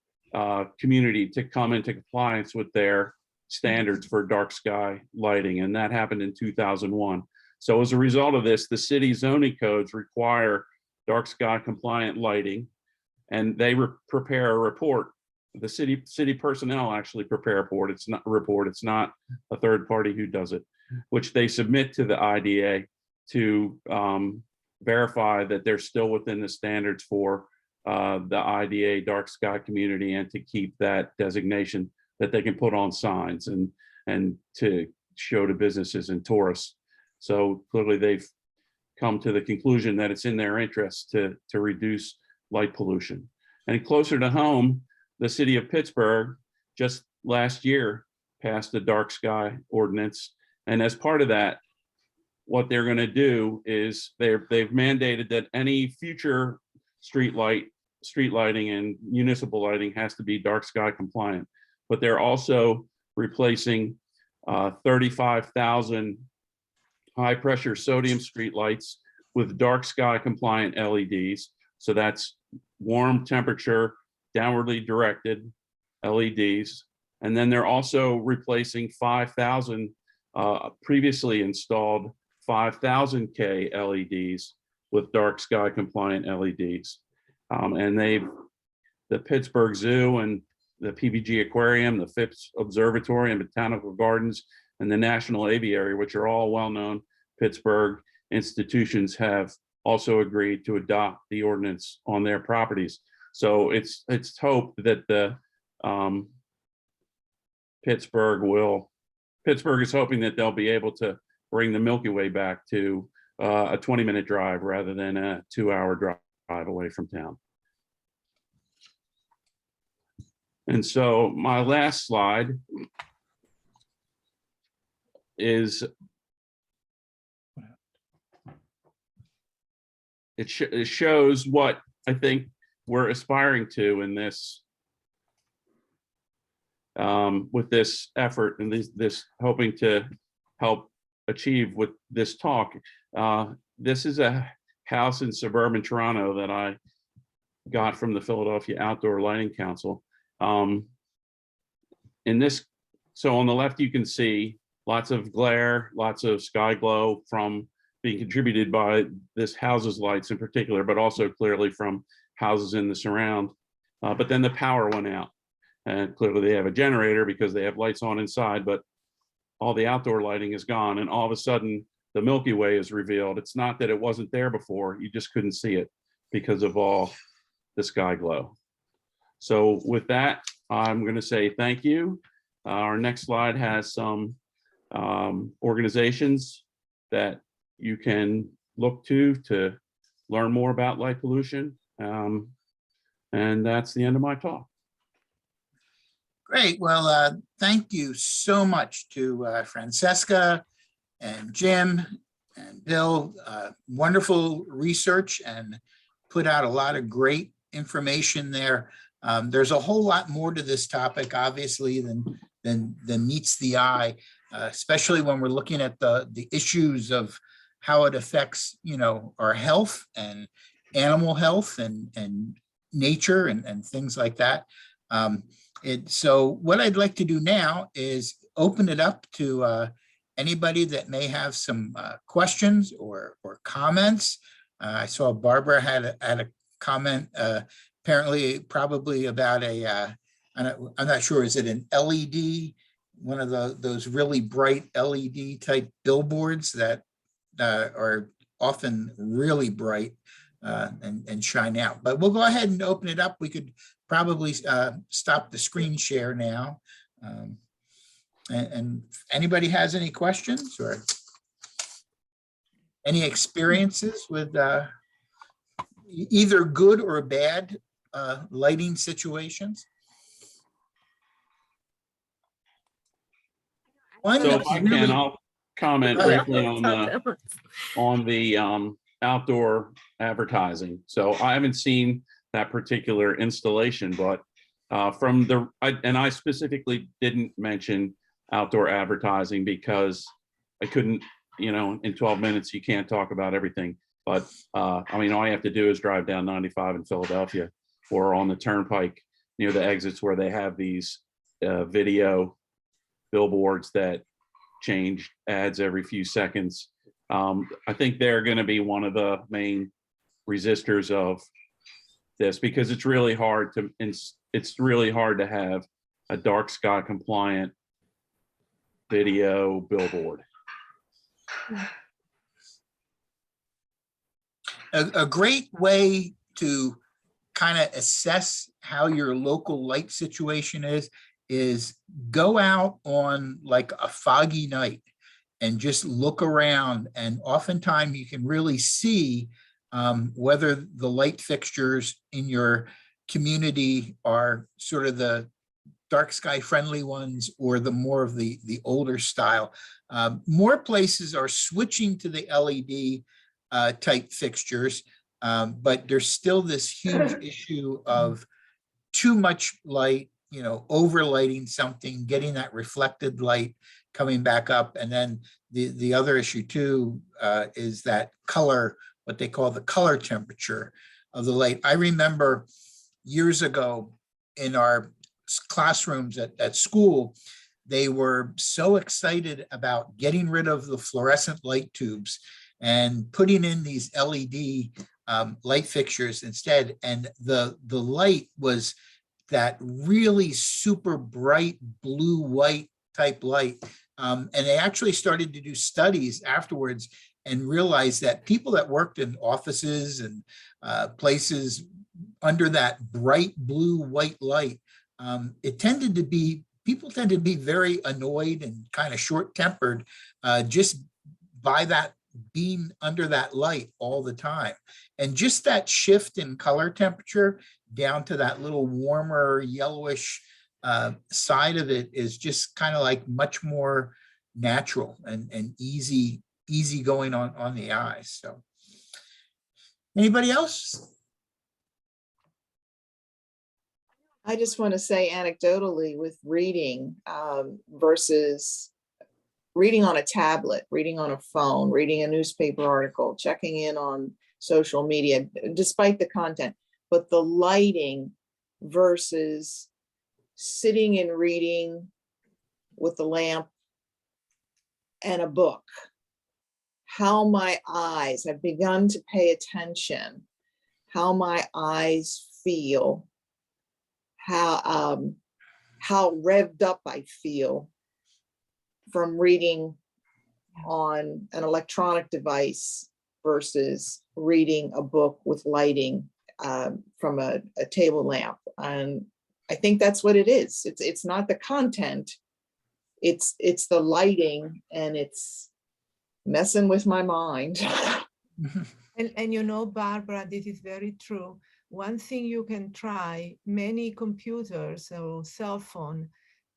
community to come into compliance with their standards for dark sky lighting, and that happened in 2001. So as a result of this, the city zoning codes require dark sky compliant lighting, and they prepare a report. The city personnel actually prepare a report. It's not a third party who does it, which they submit to the IDA to verify that they're still within the standards for the IDA dark sky community, and to keep that designation that they can put on signs and to show to businesses and tourists. So clearly they've come to the conclusion that it's in their interest to reduce light pollution. And closer to home, the city of Pittsburgh just last year passed a dark sky ordinance. And as part of that, what they're going to do is they've mandated that any future street lighting and municipal lighting has to be dark sky compliant. But they're also replacing 35,000 high pressure sodium street lights with dark sky compliant LEDs. So that's warm temperature, downwardly directed LEDs. And then they're also replacing 5,000 previously installed 5,000K LEDs with dark sky compliant LEDs. And the Pittsburgh Zoo and the PBG Aquarium, the Phipps Observatory and Botanical Gardens, and the National Aviary, which are all well-known Pittsburgh institutions, have also agreed to adopt the ordinance on their properties. So it's hoped that the Pittsburgh is hoping that they'll be able to bring the Milky Way back to a 20-minute drive rather than a 2-hour drive away from town. And so my last slide is it shows what I think we're aspiring to in this with this effort and this hoping to help achieve with this talk. This is a house in suburban Toronto that I got from the Philadelphia Outdoor Lighting Council. So on the left, you can see lots of glare, lots of sky glow from being contributed by this house's lights in particular, but also clearly from houses in the surround. But then the power went out, and clearly they have a generator because they have lights on inside, but all the outdoor lighting is gone, and all of a sudden the Milky Way is revealed. It's not that it wasn't there before, you just couldn't see it because of all the sky glow. So with that, I'm going to say thank you. Our next slide has some organizations that you can look to learn more about light pollution. And that's the end of my talk. Great. Well, thank you so much to Francesca and Jim and Bill. Wonderful research and put out a lot of great information there. There's a whole lot more to this topic, obviously, than meets the eye, especially when we're looking at the issues of how it affects, our health and animal health and nature and things like that. So what I'd like to do now is open it up to anybody that may have some questions or comments. I saw Barbara had a comment, apparently probably about I'm not sure, is it an LED, one of those really bright LED type billboards that are often really bright and shine out. But we'll go ahead and open it up. We could probably stop the screen share now. And anybody has any questions or any experiences with either good or bad lighting situations? One So if that's I really- can, I'll comment briefly on the outdoor advertising. So I haven't seen that particular installation, but I specifically didn't mention outdoor advertising because I couldn't, in 12 minutes, you can't talk about everything. But all you have to do is drive down 95 in Philadelphia or on the turnpike near the exits where they have these video billboards that change ads every few seconds. I think they're going to be one of the main resistors of this because it's really hard to have a dark sky compliant video billboard. A great way to kind of assess how your local light situation is go out on like a foggy night and just look around, and oftentimes you can really see whether the light fixtures in your community are sort of the dark sky friendly ones or the more of the older style. More places are switching to the LED type fixtures, but there's still this huge issue of too much light, overlighting something, getting that reflected light coming back up. And then the other issue too is that color, what they call the color temperature of the light. I remember years ago in our classrooms at school, they were so excited about getting rid of the fluorescent light tubes and putting in these LED light fixtures instead. And the light was that really super bright blue-white type light. And they actually started to do studies afterwards and realized that people that worked in offices and places under that bright blue-white light, people tended to be very annoyed and kind of short-tempered just by that being under that light all the time. And just that shift in color temperature down to that little warmer yellowish side of it is just kind of like much more natural and easy going on the eyes. So anybody else? I just want to say anecdotally with reading versus reading on a tablet, reading on a phone, reading a newspaper article, checking in on social media, despite the content, but the lighting versus sitting and reading with a lamp and a book, how my eyes have begun to pay attention, how my eyes feel, how revved up I feel from reading on an electronic device versus reading a book with lighting from a table lamp. And I think that's what it is. It's not the content, it's the lighting, and it's messing with my mind. And Barbara, this is very true. one thing you can try, many computers or cell phone,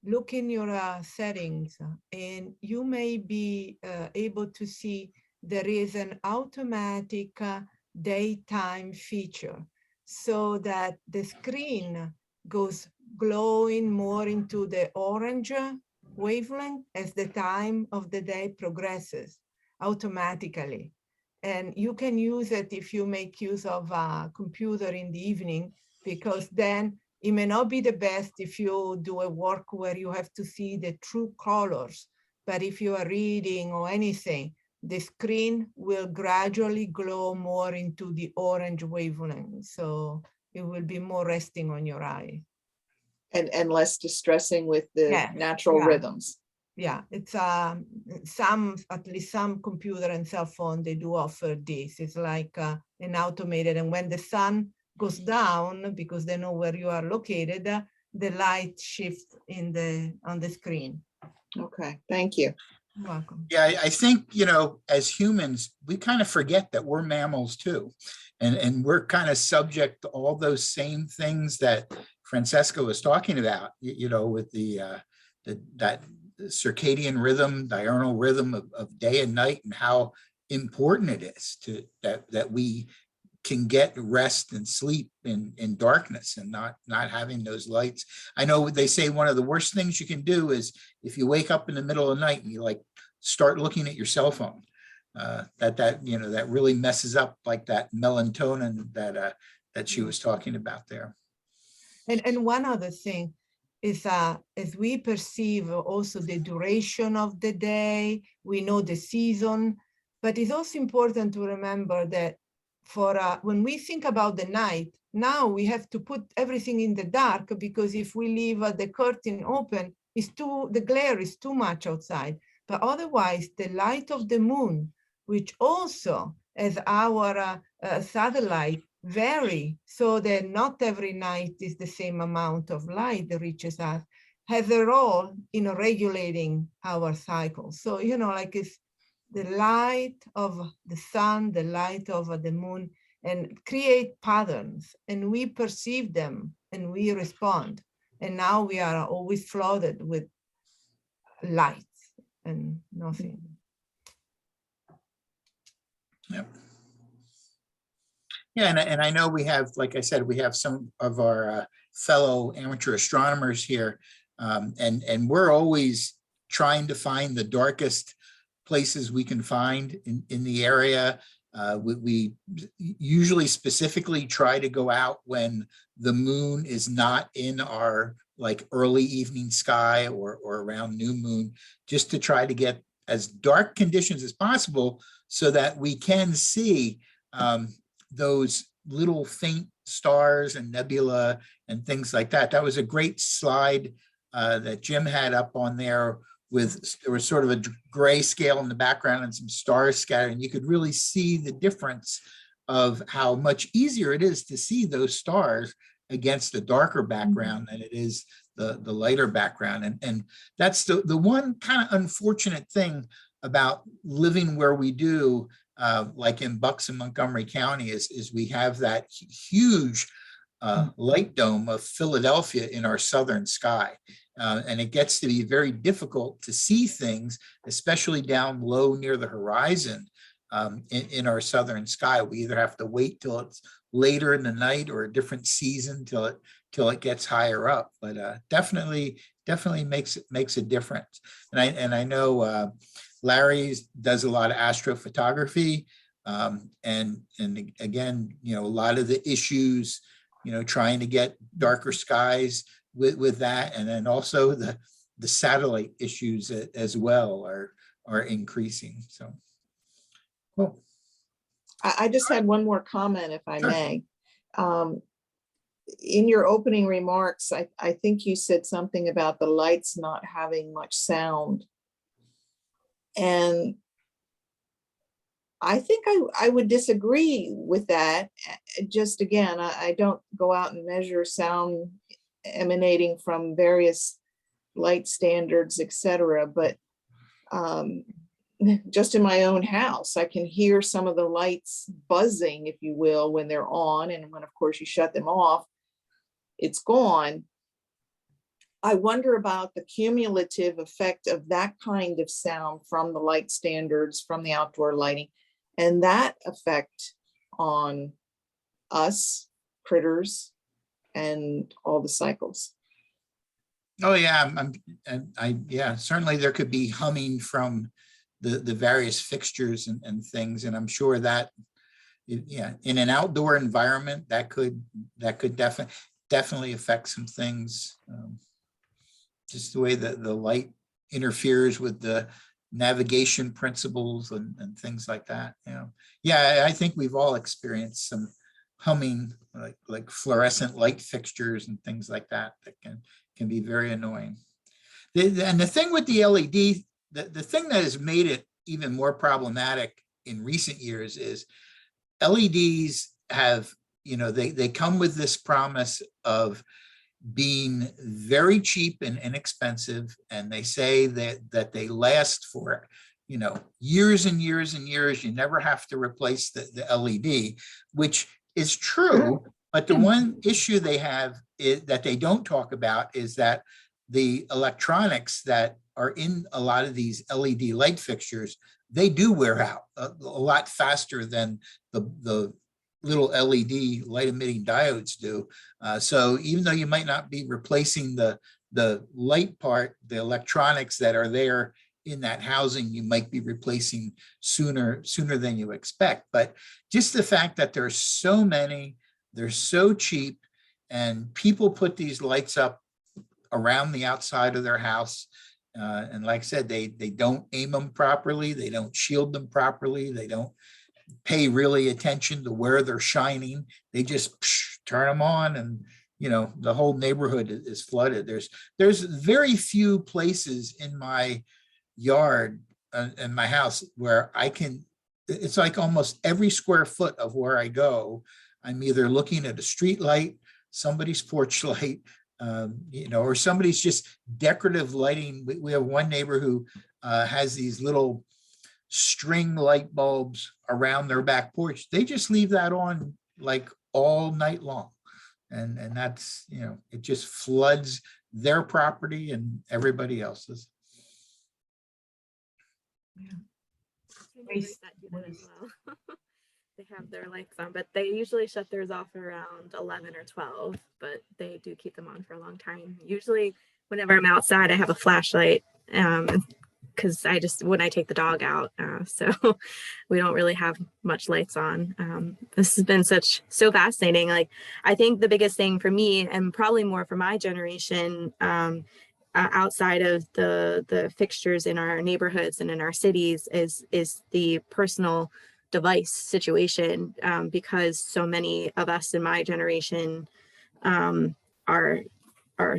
look in your settings, and you may be able to see there is an automatic daytime feature, so that the screen goes glowing more into the orange wavelength as the time of the day progresses automatically. And you can use it if you make use of a computer in the evening, because then it may not be the best if you do a work where you have to see the true colors. But if you are reading or anything, the screen will gradually glow more into the orange wavelength. So it will be more resting on your eye. And less distressing with the Yeah, natural yeah. rhythms. Yeah, it's at least some computer and cell phone, they do offer this. It's like an automated, and when the sun goes down, because they know where you are located, the light shifts on the screen. Okay, thank you. You're welcome. Yeah, I think, you know, as humans, we kind of forget that we're mammals too. And we're kind of subject to all those same things that Francesca was talking about, you know, with that circadian rhythm, diurnal rhythm of day and night, and how important it is to that we can get rest and sleep in darkness and not having those lights. I know they say one of the worst things you can do is if you wake up in the middle of the night and you like start looking at your cell phone, that you know, that really messes up like that melatonin that she was talking about there. And one other thing is as we perceive also the duration of the day, we know the season, but it's also important to remember that for when we think about the night, now we have to put everything in the dark, because if we leave the curtain open, the glare is too much outside. But otherwise, the light of the moon, which also as our satellite vary, so that not every night is the same amount of light that reaches us, has a role in regulating our cycle. So, you know, like it's the light of the sun, the light of the moon, and create patterns, and we perceive them and we respond. And now we are always flooded with light and nothing. Yep. Yeah, and I know we have, like I said, we have some of our fellow amateur astronomers here, and we're always trying to find the darkest places we can find in the area. We usually specifically try to go out when the moon is not in our like early evening sky or around new moon, just to try to get as dark conditions as possible so that we can see those little faint stars and nebula and things like that. That was a great slide that Jim had up on there. There was sort of a gray scale in the background and some stars scattered, and you could really see the difference of how much easier it is to see those stars against the darker background than it is the lighter background. And that's the one kind of unfortunate thing about living where we do, like in Bucks and Montgomery County, is we have that huge light dome of Philadelphia in our southern sky. And it gets to be very difficult to see things, especially down low near the horizon in our southern sky. We either have to wait till it's later in the night or a different season till it gets higher up. But definitely makes a difference. And I know Larry does a lot of astrophotography, and again, you know, a lot of the issues, you know, trying to get darker skies with that, and then also the satellite issues as well are increasing. So cool. I just had one more comment, if I Sure. may. In your opening remarks, I think you said something about the lights not having much sound. And I think I would disagree with that. Just again, I don't go out and measure sound emanating from various light standards, etc. But just in my own house, I can hear some of the lights buzzing, if you will, when they're on. And when, of course, you shut them off, it's gone. I wonder about the cumulative effect of that kind of sound from the light standards, from the outdoor lighting, and that effect on us, critters, and all the cycles. Oh, yeah, yeah, certainly there could be humming from the various fixtures and things, and I'm sure that, yeah, in an outdoor environment, that could definitely affect some things. Just the way that the light interferes with the navigation principles and things like that. You know, yeah, I think we've all experienced some humming, like fluorescent light fixtures and things like that can be very annoying. And the thing with the LED, the thing that has made it even more problematic in recent years is LEDs have, you know, they come with this promise of being very cheap and inexpensive, and they say that they last for, you know, years and years and years. You never have to replace the LED, which is true. But the one issue they have that they don't talk about is that the electronics that are in a lot of these LED light fixtures, they do wear out a lot faster than the little LED light emitting diodes do. So even though you might not be replacing the light part, the electronics that are there in that housing, you might be replacing sooner than you expect. But just the fact that there's so many, they're so cheap, and people put these lights up around the outside of their house. And like I said, they don't aim them properly. They don't shield them properly. They don't pay really attention to where they're shining. They just turn them on, and, you know, the whole neighborhood is flooded. There's very few places in my yard in my house where I can, it's like almost every square foot of where I go, I'm either looking at a street light, somebody's porch light, you know, or somebody's just decorative lighting. We have one neighbor who has these little string light bulbs around their back porch. They just leave that on like all night long. And that's, you know, it just floods their property and everybody else's. Yeah. They have their lights on, but they usually shut theirs off around 11 or 12, but they do keep them on for a long time. Usually whenever I'm outside, I have a flashlight, because when I take the dog out, so we don't really have much lights on. This has been so fascinating. Like, I think the biggest thing for me, and probably more for my generation, outside of the fixtures in our neighborhoods and in our cities, is the personal device situation, because so many of us in my generation are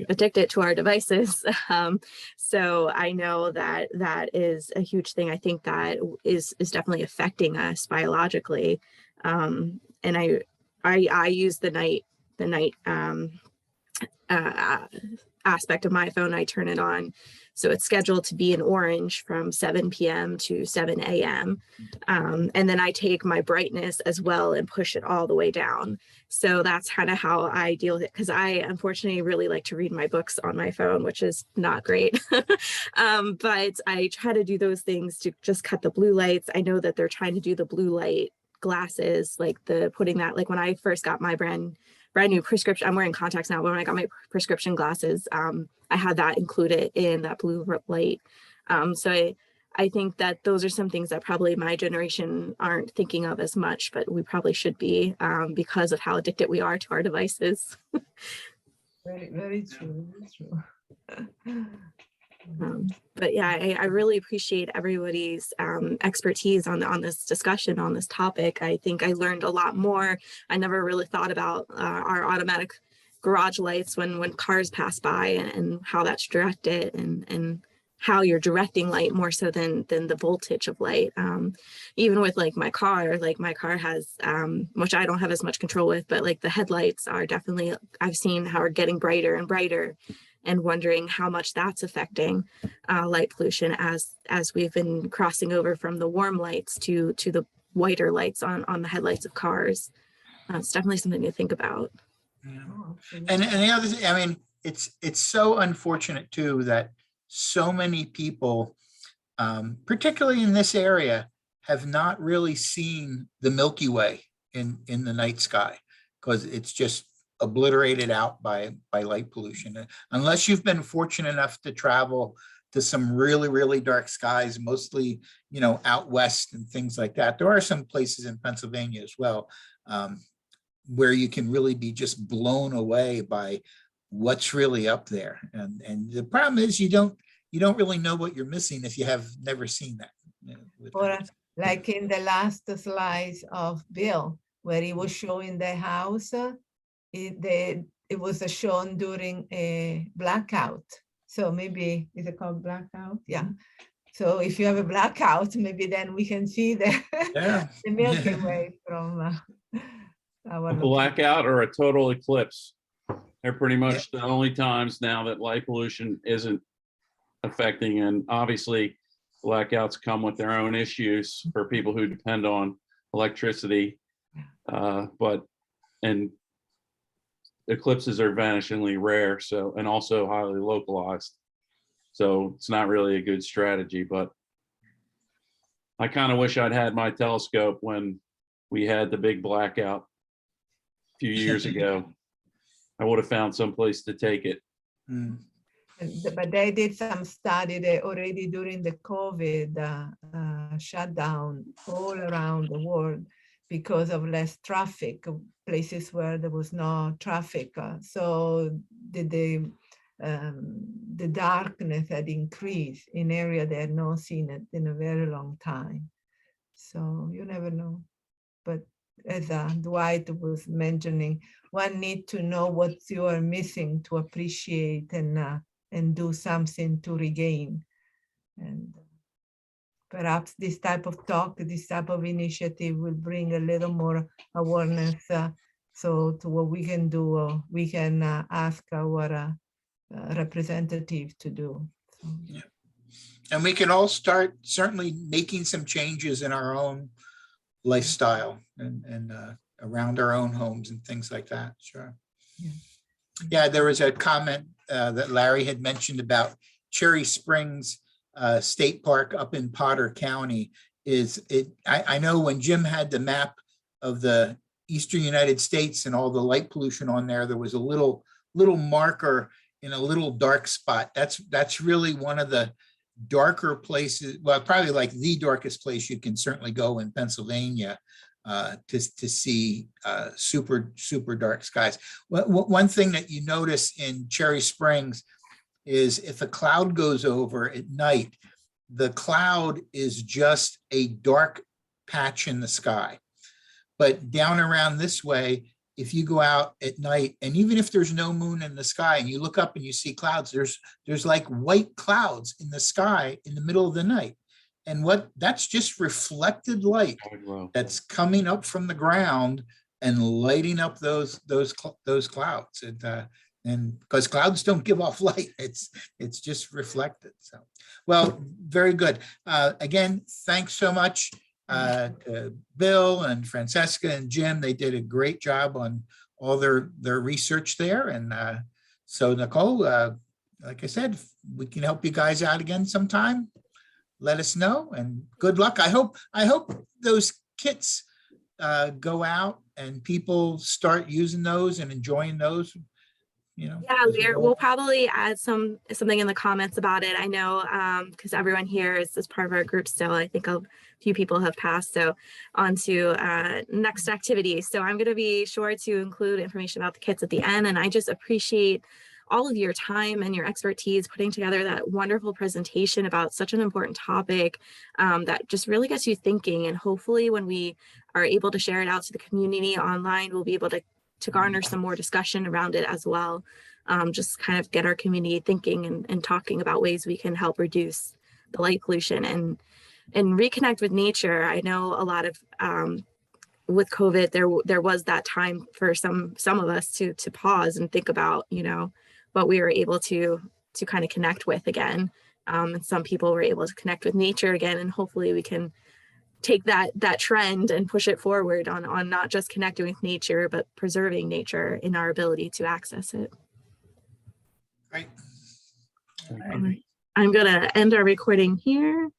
addicted to our devices. So I know that is a huge thing. I think that is definitely affecting us biologically. And I use the night aspect of my phone. I turn it on, so it's scheduled to be in orange from 7 p.m. to 7 a.m. And then I take my brightness as well and push it all the way down. So that's kind of how I deal with it, because I unfortunately really like to read my books on my phone, which is not great. But I try to do those things to just cut the blue lights. I know that they're trying to do the blue light glasses, like putting that, like when I first got my brand new prescription, I'm wearing contacts now, but when I got my prescription glasses, I had that included in that blue light. So I think that those are some things that probably my generation aren't thinking of as much, but we probably should be, because of how addicted we are to our devices. Very, very true. Very true. But yeah, I really appreciate everybody's expertise on this discussion, on this topic. I think I learned a lot more. I never really thought about our automatic garage lights when cars pass by, and how that's directed, and how you're directing light more so than the voltage of light. Even with like my car has, which I don't have as much control with, but like the headlights are definitely, I've seen how are getting brighter and brighter. and wondering how much that's affecting light pollution as we've been crossing over from the warm lights to the whiter lights on the headlights of cars. It's definitely something to think about. Yeah. Oh, And absolutely. the other thing, I mean, it's so unfortunate too that so many people, particularly in this area, have not really seen the Milky Way in the night sky, because it's just obliterated out by light pollution. Unless you've been fortunate enough to travel to some really, really dark skies, mostly, you know, out west and things like that. There are some places in Pennsylvania as well, where you can really be just blown away by what's really up there. And the problem is you don't really know what you're missing if you have never seen that. You know, with Or night. like in the last slides of Bill, where he was showing the house, it was shown during a blackout. So maybe, is it called blackout? Yeah. So if you have a blackout, maybe then we can see the, Yeah. the Milky Way from our A location. blackout or a total eclipse. They're pretty much the only times now that light pollution isn't affecting. And obviously, blackouts come with their own issues for people who depend on electricity. And eclipses are vanishingly rare, so, and also highly localized. So it's not really a good strategy, but I kind of wish I'd had my telescope when we had the big blackout a few years ago. I would have found some place to take it. Mm. But they did some study there already during the COVID shutdown all around the world because of less traffic, places where there was no traffic. So the darkness had increased in area they had not seen it in a very long time. So you never know. But as Dwight was mentioning, one need to know what you are missing to appreciate and do something to regain. And perhaps this type of talk, this type of initiative will bring a little more awareness. So to what we can do, we can ask our representative to do. So. Yeah. And we can all start certainly making some changes in our own lifestyle and around our own homes and things like that. Sure. Yeah. Yeah, there was a comment that Larry had mentioned about Cherry Springs State Park up in Potter County. I know when Jim had the map of the eastern United States and all the light pollution on there, there was a little marker in a little dark spot. That's really one of the darker places, well, probably like the darkest place you can certainly go in Pennsylvania to see super dark skies. One thing that you notice in Cherry Springs is if a cloud goes over at night, the cloud is just a dark patch in the sky. But down around this way, if you go out at night, and even if there's no moon in the sky and you look up and you see clouds, there's like white clouds in the sky in the middle of the night. And that's just reflected light that's coming up from the ground and lighting up those clouds. And because clouds don't give off light, it's just reflected. So, well, very good. Again, thanks so much. Bill and Francesca and Jim, they did a great job on all their research there. And so Nicole, like I said, if we can help you guys out again sometime, let us know, and good luck. I hope those kits go out and people start using those and enjoying those. You know, yeah, we'll probably add something in the comments about it. I know because everyone here is part of our group still. I think a few people have passed so on to next activities. So I'm going to be sure to include information about the kits at the end. And I just appreciate all of your time and your expertise putting together that wonderful presentation about such an important topic that just really gets you thinking. And hopefully when we are able to share it out to the community online, we'll be able to garner some more discussion around it as well. Just kind of get our community thinking and talking about ways we can help reduce the light pollution and reconnect with nature. I know a lot of with COVID, there was that time for some of us to pause and think about, you know, what we were able to kind of connect with again. And some people were able to connect with nature again, and hopefully we can take that trend and push it forward on not just connecting with nature, but preserving nature in our ability to access it. Great. I'm going to end our recording here.